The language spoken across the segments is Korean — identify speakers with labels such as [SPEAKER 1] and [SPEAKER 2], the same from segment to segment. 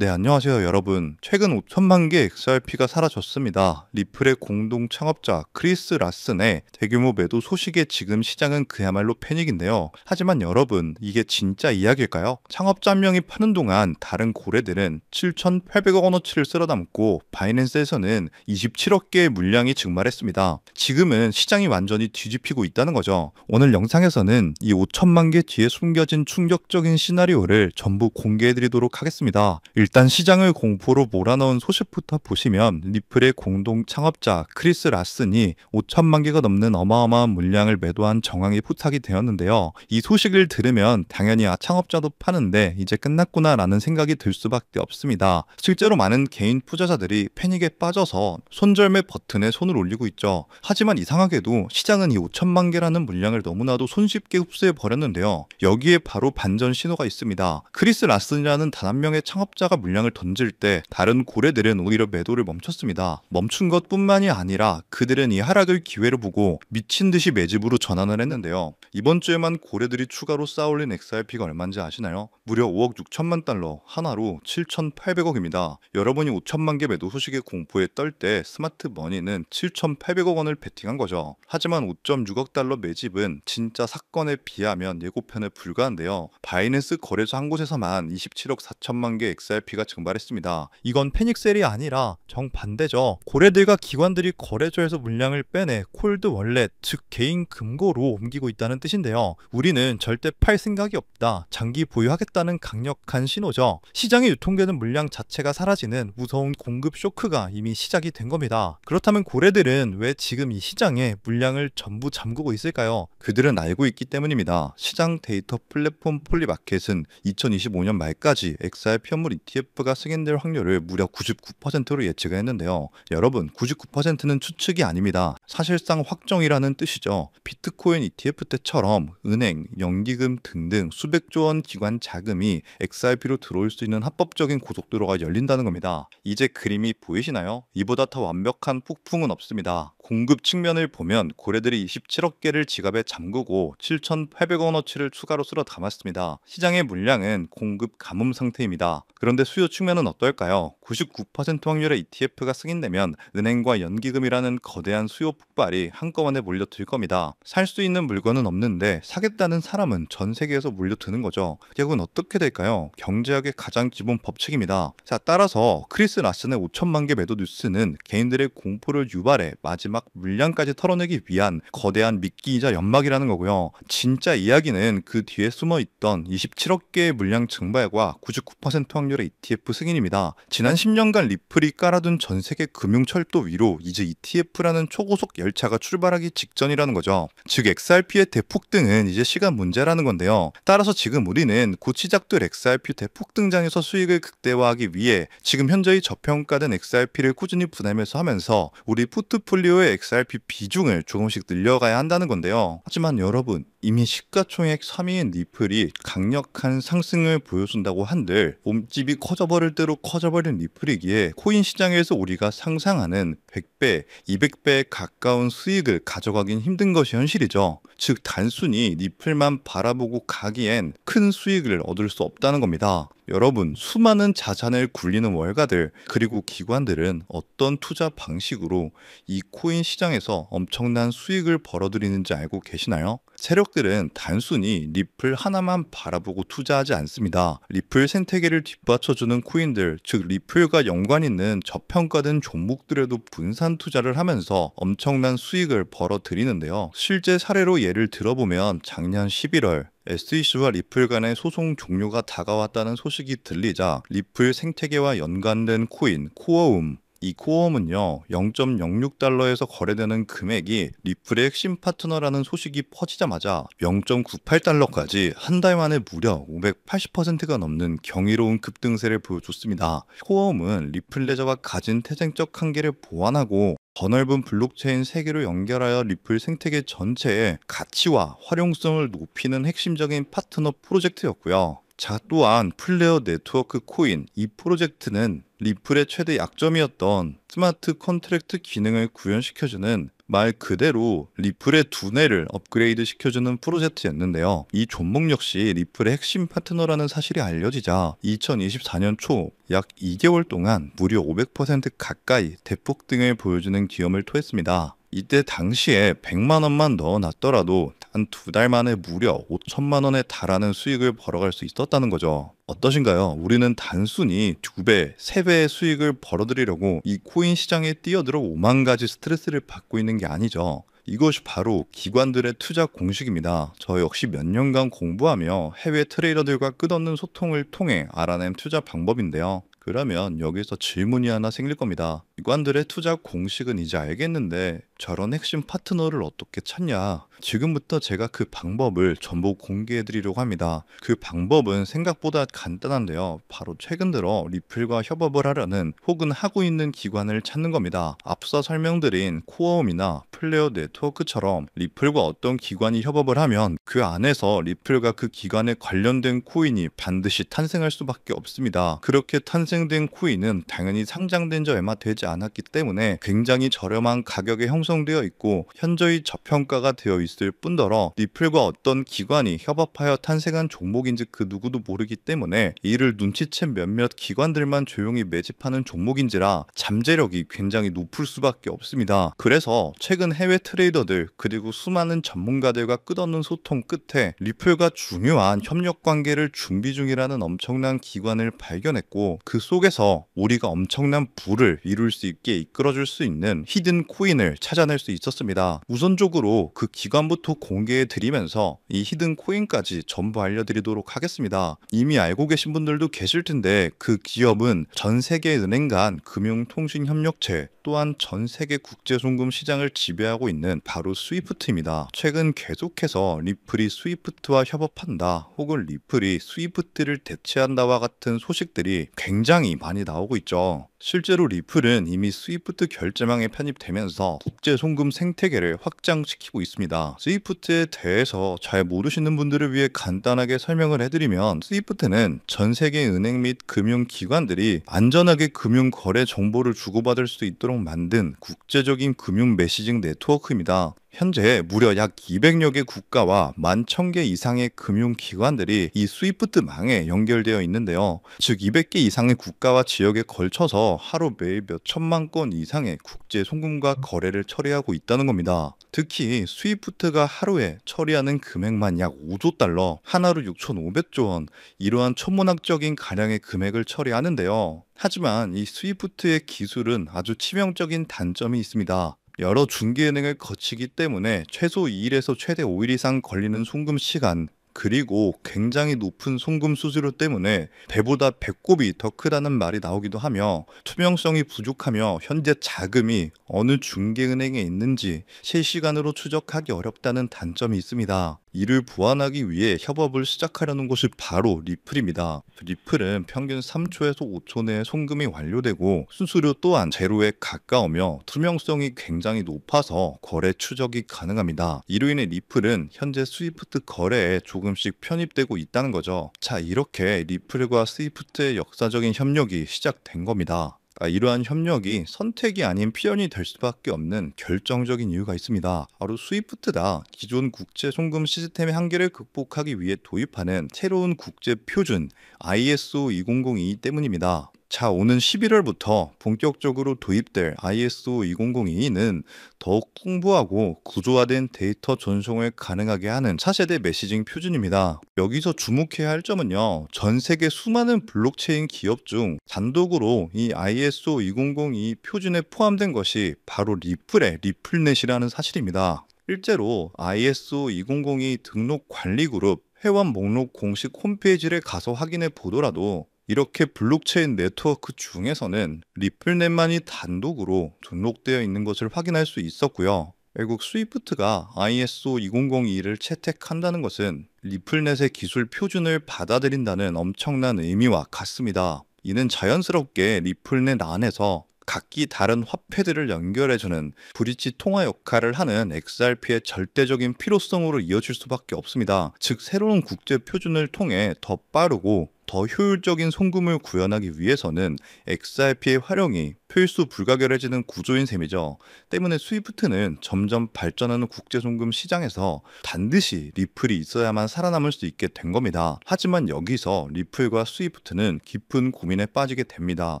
[SPEAKER 1] 네, 안녕하세요, 여러분. 최근 5천만 개 XRP가 사라졌습니다. 리플의 공동 창업자 크리스 라슨의 대규모 매도 소식에 지금 시장은 그야말로 패닉인데요. 하지만 여러분, 이게 진짜 이야기일까요? 창업자 한 명이 파는 동안 다른 고래들은 7,800억 원어치를 쓸어담고 바이낸스에서는 27억 개의 물량이 증발했습니다. 지금은 시장이 완전히 뒤집히고 있다는 거죠. 오늘 영상에서는 이 5천만 개 뒤에 숨겨진 충격적인 시나리오를 전부 공개해드리도록 하겠습니다. 일단 시장을 공포로 몰아넣은 소식부터 보시면 리플의 공동 창업자 크리스 라슨이 5천만 개가 넘는 어마어마한 물량을 매도한 정황이 포착이 되었는데요. 이 소식을 들으면 당연히 창업자도 파는데 이제 끝났구나 라는 생각이 들 수밖에 없습니다. 실제로 많은 개인 투자자들이 패닉에 빠져서 손절매 버튼에 손을 올리고 있죠. 하지만 이상하게도 시장은 이 5천만 개라는 물량을 너무나도 손쉽게 흡수해 버렸는데요. 여기에 바로 반전 신호가 있습니다. 크리스 라슨이라는 단 한 명의 창업자가 물량을 던질 때 다른 고래들은 오히려 매도를 멈췄습니다. 멈춘 것뿐만이 아니라 그들은 이 하락을 기회로 보고 미친 듯이 매집으로 전환을 했는데요. 이번 주에만 고래들이 추가로 쌓아올린 XRP가 얼마인지 아시나요? 무려 5억 6천만 달러, 하나로 7,800억입니다. 여러분이 5천만 개 매도 소식의 공포에 떨 때 스마트 머니는 7,800억 원을 베팅한 거죠. 하지만 5.6억 달러 매집은 진짜 사건에 비하면 예고편에 불과한데요. 바이낸스 거래소 한 곳에서만 27억 4천만 개 XRP가 증발했습니다. 이건 패닉셀이 아니라 정반대죠. 고래들과 기관들이 거래소에서 물량을 빼내 콜드 월렛, 즉 개인 금고로 옮기고 있다는 뜻인데요. 우리는 절대 팔 생각이 없다, 장기 보유하겠다는 강력한 신호죠. 시장에 유통되는 물량 자체가 사라지는 무서운 공급 쇼크가 이미 시작이 된 겁니다. 그렇다면 고래들은 왜 지금 이 시장에 물량을 전부 잠그고 있을까요? 그들은 알고 있기 때문입니다. 시장 데이터 플랫폼 폴리마켓은 2025년 말까지 XRP 현물 ETF가 승인될 확률을 무려 99%로 예측을 했는데요. 여러분, 99%는 추측이 아닙니다. 사실상 확정이라는 뜻이죠. 비트코인 ETF 때처럼 은행, 연기금 등등 수백조 원 기관 자금이 XRP로 들어올 수 있는 합법적인 고속도로가 열린다는 겁니다. 이제 그림이 보이시나요? 이보다 더 완벽한 폭풍은 없습니다. 공급 측면을 보면 고래들이 27억 개를 지갑에 잠그고 7,800억 원어치를 추가로 쓸어 담았습니다. 시장의 물량은 공급 가뭄 상태입니다. 그런데 수요 측면은 어떨까요? 99% 확률의 ETF가 승인되면 은행과 연기금이라는 거대한 수요 폭발이 한꺼번에 몰려들 겁니다. 살 수 있는 물건은 없는데 사겠다는 사람은 전 세계에서 몰려드는 거죠. 결국은 어떻게 될까요? 경제학의 가장 기본 법칙입니다. 자, 따라서 크리스 라슨의 5천만 개 매도 뉴스는 개인들의 공포를 유발해 마지막 물량까지 털어내기 위한 거대한 미끼이자 연막이라는 거고요. 진짜 이야기는 그 뒤에 숨어있던 27억 개의 물량 증발과 99% 확률의 ETF 승인입니다. 지난 10년간 리플이 깔아둔 전 세계 금융철도 위로 이제 ETF라는 초고속 열차가 출발하기 직전이라는 거죠. 즉 XRP의 대폭등은 이제 시간 문제라는 건데요. 따라서 지금 우리는 곧 시작될 XRP 대폭등장에서 수익을 극대화하기 위해 지금 현재의 저평가된 XRP를 꾸준히 분할매수 하면서 우리 포트폴리오의 XRP 비중을 조금씩 늘려가야 한다는 건데요. 하지만 여러분, 이미 시가총액 3위인 리플이 강력한 상승을 보여준다고 한들 몸집이 커져버릴 대로 커져버린 리플이기에 코인 시장에서 우리가 상상하는 100배, 200배에 가까운 수익을 가져가긴 힘든 것이 현실이죠. 즉 단순히 리플만 바라보고 가기엔 큰 수익을 얻을 수 없다는 겁니다. 여러분, 수많은 자산을 굴리는 월가들 그리고 기관들은 어떤 투자 방식으로 이 코인 시장에서 엄청난 수익을 벌어들이는지 알고 계시나요? 세력들은 단순히 리플 하나만 바라보고 투자하지 않습니다. 리플 생태계를 뒷받쳐주는 코인들, 즉 리플과 연관 있는 저평가된 종목들에도 분산 투자를 하면서 엄청난 수익을 벌어들이는데요. 실제 사례로 예를 들어보면 작년 11월 SEC와 리플 간의 소송 종료가 다가왔다는 소식이 들리자 리플 생태계와 연관된 코인 코어움, 이 코어움은요 0.06달러에서 거래되는 금액이 리플의 핵심 파트너라는 소식이 퍼지자마자 0.98달러까지 한 달 만에 무려 580%가 넘는 경이로운 급등세를 보여줬습니다. 코어움은 리플 레저가 가진 태생적 한계를 보완하고 더 넓은 블록체인 세계로 연결하여 리플 생태계 전체의 가치와 활용성을 높이는 핵심적인 파트너 프로젝트였고요. 자, 또한 플레어 네트워크 코인, 이 프로젝트는 리플의 최대 약점이었던 스마트 컨트랙트 기능을 구현시켜주는 말 그대로 리플의 두뇌를 업그레이드 시켜주는 프로젝트였는데요. 이 종목 역시 리플의 핵심 파트너라는 사실이 알려지자 2024년 초 약 2개월 동안 무려 500% 가까이 대폭등을 보여주는 기염을 토했습니다. 이때 당시에 100만 원만 넣어놨더라도 단 2달 만에 무려 5천만 원에 달하는 수익을 벌어갈 수 있었다는 거죠. 어떠신가요? 우리는 단순히 2배, 3배의 수익을 벌어들이려고 이 코인 시장에 뛰어들어 5만 가지 스트레스를 받고 있는 게 아니죠. 이것이 바로 기관들의 투자 공식입니다. 저 역시 몇 년간 공부하며 해외 트레이더들과 끝없는 소통을 통해 알아낸 투자 방법인데요. 그러면 여기서 질문이 하나 생길 겁니다. 기관들의 투자 공식은 이제 알겠는데 저런 핵심 파트너를 어떻게 찾냐? 지금부터 제가 그 방법을 전부 공개해 드리려고 합니다. 그 방법은 생각보다 간단한데요. 바로 최근 들어 리플과 협업을 하려는 혹은 하고 있는 기관을 찾는 겁니다. 앞서 설명드린 코어홈이나 플레어 네트워크처럼 리플과 어떤 기관이 협업을 하면 그 안에서 리플과 그 기관에 관련된 코인이 반드시 탄생할 수밖에 없습니다. 그렇게 탄생된 코인은 당연히 상장된 지 얼마 되지 않았기 때문에 굉장히 저렴한 가격에 형성되어 있고 현저히 저평가가 되어 있을 뿐더러 리플과 어떤 기관이 협업하여 탄생한 종목인지 그 누구도 모르기 때문에 이를 눈치챈 몇몇 기관들만 조용히 매집하는 종목인지라 잠재력이 굉장히 높을 수밖에 없습니다. 그래서 최근 해외 트레이더들 그리고 수많은 전문가들과 끝없는 소통 끝에 리플과 중요한 협력 관계를 준비 중이라는 엄청난 기관을 발견했고 그 속에서 우리가 엄청난 부를 이룰 수 있게 이끌어줄 수 있는 히든 코인을 찾아낼 수 있었습니다. 우선적으로 그 기관부터 공개해 드리면서 이 히든 코인까지 전부 알려드리도록 하겠습니다. 이미 알고 계신 분들도 계실 텐데 그 기업은 전 세계 은행 간 금융통신협력체 또한 전 세계 국제송금 시장을 지배하고 있는 바로 스위프트입니다. 최근 계속해서 리플이 스위프트와 협업한다 혹은 리플이 스위프트를 대체한다와 같은 소식들이 굉장히 많이 나오고 있죠. 실제로 리플은 이미 스위프트 결제망에 편입되면서 국제 송금 생태계를 확장시키고 있습니다. 스위프트에 대해서 잘 모르시는 분들을 위해 간단하게 설명을 해드리면 스위프트는 전 세계 은행 및 금융기관들이 안전하게 금융 거래 정보를 주고받을 수 있도록 만든 국제적인 금융 메시징 네트워크입니다. 현재 무려 약 200여 개 국가와 11,000개 이상의 금융기관들이 이 스위프트망에 연결되어 있는데요. 즉 200개 이상의 국가와 지역에 걸쳐서 하루 매일 몇 천만 건 이상의 국제 송금과 거래를 처리하고 있다는 겁니다. 특히 스위프트가 하루에 처리하는 금액만 약 5조 달러, 하나로 6,500조 원, 이러한 천문학적인 가량의 금액을 처리하는데요. 하지만 이 스위프트의 기술은 아주 치명적인 단점이 있습니다. 여러 중개은행을 거치기 때문에 최소 2일에서 최대 5일 이상 걸리는 송금 시간, 그리고 굉장히 높은 송금 수수료 때문에 배보다 배꼽이 더 크다는 말이 나오기도 하며 투명성이 부족하며 현재 자금이 어느 중개은행에 있는지 실시간으로 추적하기 어렵다는 단점이 있습니다. 이를 보완하기 위해 협업을 시작하려는 것이 바로 리플입니다. 리플은 평균 3초에서 5초 내에 송금이 완료되고 수수료 또한 제로에 가까우며 투명성이 굉장히 높아서 거래 추적이 가능합니다. 이로 인해 리플은 현재 스위프트 거래에 조금씩 편입되고 있다는 거죠. 자, 이렇게 리플과 스위프트의 역사적인 협력이 시작된 겁니다. 이러한 협력이 선택이 아닌 필연이 될 수밖에 없는 결정적인 이유가 있습니다. 바로 스위프트다. 기존 국제 송금 시스템의 한계를 극복하기 위해 도입하는 새로운 국제 표준 ISO 2002 때문입니다. 자, 오는 11월부터 본격적으로 도입될 ISO 2002는 더욱 풍부하고 구조화된 데이터 전송을 가능하게 하는 차세대 메시징 표준입니다. 여기서 주목해야 할 점은요, 전 세계 수많은 블록체인 기업 중 단독으로 이 ISO 2002 표준에 포함된 것이 바로 리플의 리플넷이라는 사실입니다. 실제로 ISO 2002 등록 관리 그룹 회원 목록 공식 홈페이지를 가서 확인해 보더라도 이렇게 블록체인 네트워크 중에서는 리플넷만이 단독으로 등록되어 있는 것을 확인할 수 있었고요. 결국 스위프트가 ISO 2002를 채택한다는 것은 리플넷의 기술 표준을 받아들인다는 엄청난 의미와 같습니다. 이는 자연스럽게 리플넷 안에서 각기 다른 화폐들을 연결해주는 브릿지 통화 역할을 하는 XRP의 절대적인 필요성으로 이어질 수밖에 없습니다. 즉 새로운 국제 표준을 통해 더 빠르고 더 효율적인 송금을 구현하기 위해서는 XRP의 활용이 필수 불가결해지는 구조인 셈이죠. 때문에 스위프트는 점점 발전하는 국제송금 시장에서 반드시 리플이 있어야만 살아남을 수 있게 된 겁니다. 하지만 여기서 리플과 스위프트는 깊은 고민에 빠지게 됩니다.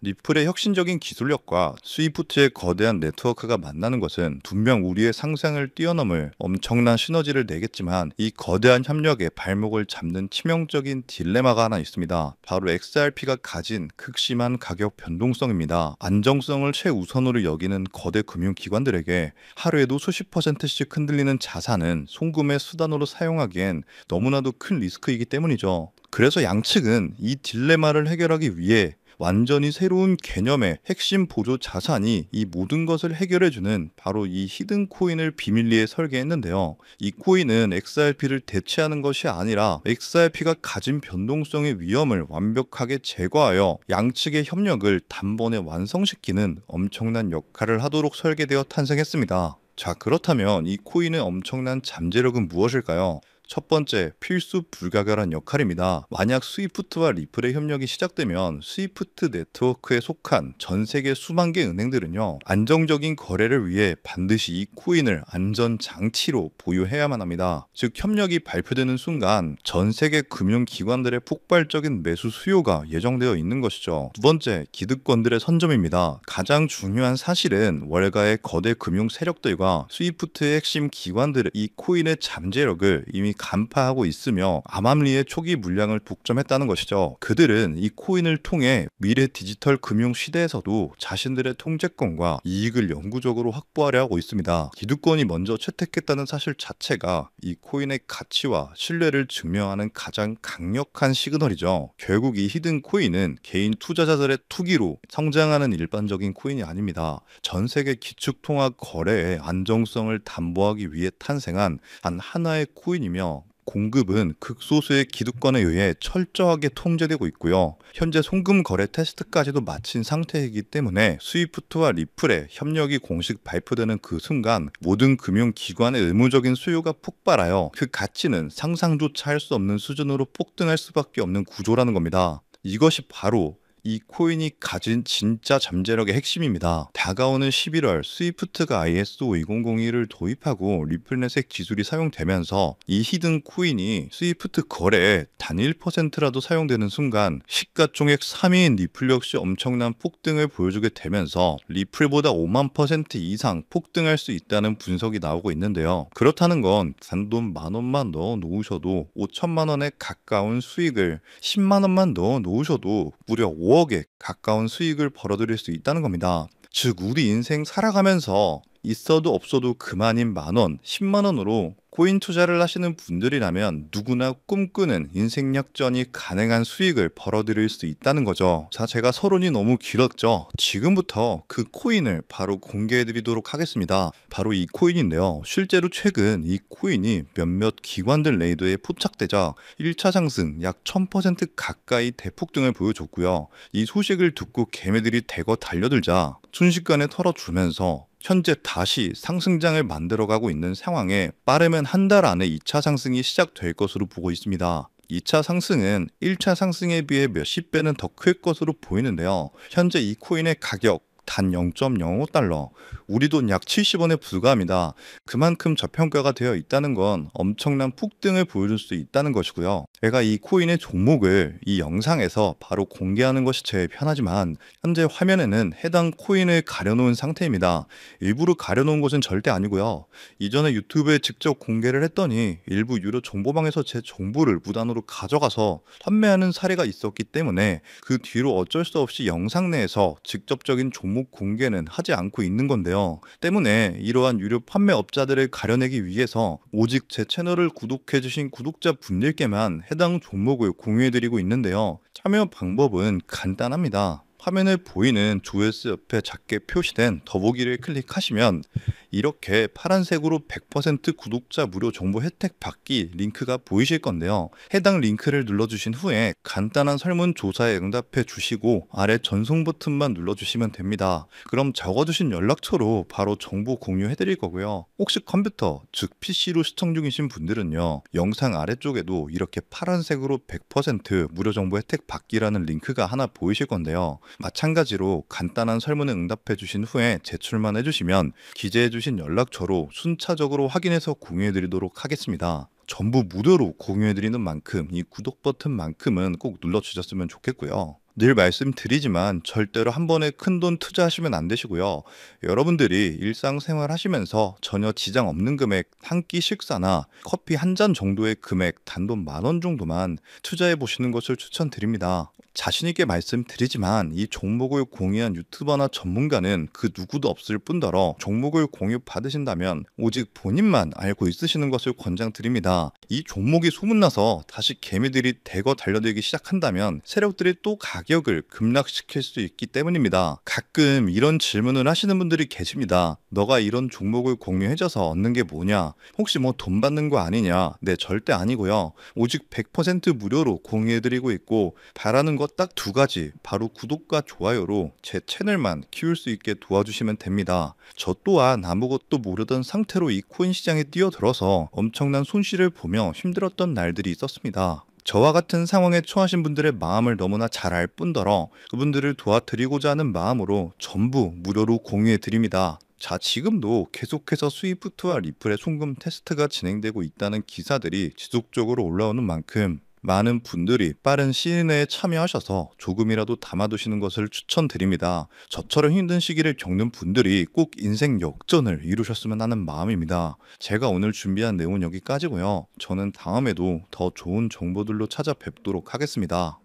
[SPEAKER 1] 리플의 혁신적인 기술력과 스위프트의 거대한 네트워크가 만나는 것은 분명 우리의 상상을 뛰어넘을 엄청난 시너지를 내겠지만 이 거대한 협력에 발목을 잡는 치명적인 딜레마가 하나 있습니다. 바로 XRP가 가진 극심한 가격 변동성입니다. 안정성을 최우선으로 여기는 거대 금융기관들에게 하루에도 수십 %씩 흔들리는 자산은 송금의 수단으로 사용하기엔 너무나도 큰 리스크이기 때문이죠. 그래서 양측은 이 딜레마를 해결하기 위해 완전히 새로운 개념의 핵심 보조 자산이 이 모든 것을 해결해주는 바로 이 히든 코인을 비밀리에 설계했는데요. 이 코인은 XRP를 대체하는 것이 아니라 XRP가 가진 변동성의 위험을 완벽하게 제거하여 양측의 협력을 단번에 완성시키는 엄청난 역할을 하도록 설계되어 탄생했습니다. 자, 그렇다면 이 코인의 엄청난 잠재력은 무엇일까요? 첫 번째, 필수 불가결한 역할입니다. 만약 스위프트와 리플의 협력이 시작되면 스위프트 네트워크에 속한 전 세계 수만 개 은행들은요, 안정적인 거래를 위해 반드시 이 코인을 안전 장치로 보유해야만 합니다. 즉, 협력이 발표되는 순간 전 세계 금융기관들의 폭발적인 매수 수요가 예정되어 있는 것이죠. 두 번째, 기득권들의 선점입니다. 가장 중요한 사실은 월가의 거대 금융 세력들과 스위프트의 핵심 기관들의 이 코인의 잠재력을 이미 간파하고 있으며 암암리의 초기 물량을 독점했다는 것이죠. 그들은 이 코인을 통해 미래 디지털 금융 시대에서도 자신들의 통제권과 이익을 영구적으로 확보하려 하고 있습니다. 기득권이 먼저 채택했다는 사실 자체가 이 코인의 가치와 신뢰를 증명하는 가장 강력한 시그널이죠. 결국 이 히든 코인은 개인 투자자들의 투기로 성장하는 일반적인 코인이 아닙니다. 전 세계 기축통화 거래의 안정성을 담보하기 위해 탄생한 단 하나의 코인이며, 공급은 극소수의 기득권에 의해 철저하게 통제되고 있고요. 현재 송금 거래 테스트까지도 마친 상태이기 때문에 스위프트와 리플의 협력이 공식 발표되는 그 순간 모든 금융기관의 의무적인 수요가 폭발하여 그 가치는 상상조차 할 수 없는 수준으로 폭등할 수밖에 없는 구조라는 겁니다. 이것이 바로 이 코인이 가진 진짜 잠재력의 핵심입니다. 다가오는 11월 스위프트가 ISO 2001을 도입하고 리플넷의 기술이 사용되면서 이 히든 코인이 스위프트 거래에 단 1%라도 사용되는 순간 시가총액 3위인 리플 역시 엄청난 폭등을 보여주게 되면서 리플보다 5만 % 이상 폭등할 수 있다는 분석이 나오고 있는데요. 그렇다는 건 단돈 10,000원만 넣어 놓으셔도 5천만 원에 가까운 수익을, 10만 원만 넣어 놓으셔도 무려 5억에 가까운 수익을 벌어들일 수 있다는 겁니다. 즉, 우리 인생 살아가면서 있어도 없어도 그만인 만원, 10만 원으로 코인 투자를 하시는 분들이라면 누구나 꿈꾸는 인생 역전이 가능한 수익을 벌어들일 수 있다는 거죠. 자, 제가 서론이 너무 길었죠. 지금부터 그 코인을 바로 공개해 드리도록 하겠습니다. 바로 이 코인인데요. 실제로 최근 이 코인이 몇몇 기관들 레이더에 포착되자 1차 상승 약 1000% 가까이 대폭등을 보여줬고요. 이 소식을 듣고 개미들이 대거 달려들자 순식간에 털어주면서 현재 다시 상승장을 만들어가고 있는 상황에 빠르면 한 달 안에 2차 상승이 시작될 것으로 보고 있습니다. 2차 상승은 1차 상승에 비해 몇십 배는 더 클 것으로 보이는데요. 현재 이 코인의 가격 단 0.05달러, 우리 돈 약 70원에 불과합니다. 그만큼 저평가가 되어 있다는 건 엄청난 폭등을 보여줄 수 있다는 것이고요. 제가 이 코인의 종목을 이 영상에서 바로 공개하는 것이 제일 편하지만 현재 화면에는 해당 코인을 가려놓은 상태입니다. 일부러 가려놓은 것은 절대 아니고요. 이전에 유튜브에 직접 공개를 했더니 일부 유료 정보방에서 제 정보를 무단으로 가져가서 판매하는 사례가 있었기 때문에 그 뒤로 어쩔 수 없이 영상 내에서 직접적인 종목 공개는 하지 않고 있는 건데요. 때문에 이러한 유료 판매업자들을 가려내기 위해서 오직 제 채널을 구독해주신 구독자분들께만 해당 종목을 공유해드리고 있는데요. 참여 방법은 간단합니다. 화면에 보이는 조회수 옆에 작게 표시된 더보기를 클릭하시면 이렇게 파란색으로 100% 구독자 무료 정보 혜택 받기 링크가 보이실 건데요. 해당 링크를 눌러주신 후에 간단한 설문조사에 응답해 주시고 아래 전송 버튼만 눌러주시면 됩니다. 그럼 적어주신 연락처로 바로 정보 공유해 드릴 거고요. 혹시 컴퓨터, 즉 PC로 시청 중이신 분들은요, 영상 아래쪽에도 이렇게 파란색으로 100% 무료 정보 혜택 받기라는 링크가 하나 보이실 건데요. 마찬가지로 간단한 설문에 응답해 주신 후에 제출만 해주시면 기재해 주신 연락처로 순차적으로 확인해서 공유해 드리도록 하겠습니다. 전부 무료로 공유해 드리는 만큼 이 구독 버튼만큼은 꼭 눌러 주셨으면 좋겠고요. 늘 말씀드리지만 절대로 한 번에 큰돈 투자하시면 안 되시고요. 여러분들이 일상생활 하시면서 전혀 지장 없는 금액, 한 끼 식사나 커피 한 잔 정도의 금액, 단돈 10,000원 정도만 투자해 보시는 것을 추천드립니다. 자신 있게 말씀드리지만 이 종목을 공유한 유튜버나 전문가는 그 누구도 없을 뿐더러 종목을 공유 받으신다면 오직 본인만 알고 있으시는 것을 권장드립니다. 이 종목이 소문나서 다시 개미들이 대거 달려들기 시작한다면 세력들이 또 가격을 급락시킬 수 있기 때문입니다. 가끔 이런 질문을 하시는 분들이 계십니다. 너가 이런 종목을 공유해줘서 얻는 게 뭐냐? 혹시 뭐 돈 받는 거 아니냐? 네, 절대 아니고요. 오직 100% 무료로 공유해드리고 있고 바라는 것 딱 두 가지, 바로 구독과 좋아요로 제 채널만 키울 수 있게 도와주시면 됩니다. 저 또한 아무것도 모르던 상태로 이 코인 시장에 뛰어들어서 엄청난 손실을 보며 힘들었던 날들이 있었습니다. 저와 같은 상황에 처하신 분들의 마음을 너무나 잘 알 뿐더러 그분들을 도와드리고자 하는 마음으로 전부 무료로 공유해 드립니다. 자, 지금도 계속해서 스위프트와 리플의 송금 테스트가 진행되고 있다는 기사들이 지속적으로 올라오는 만큼 많은 분들이 빠른 시일 내에 참여하셔서 조금이라도 담아두시는 것을 추천드립니다. 저처럼 힘든 시기를 겪는 분들이 꼭 인생 역전을 이루셨으면 하는 마음입니다. 제가 오늘 준비한 내용은 여기까지고요. 저는 다음에도 더 좋은 정보들로 찾아뵙도록 하겠습니다.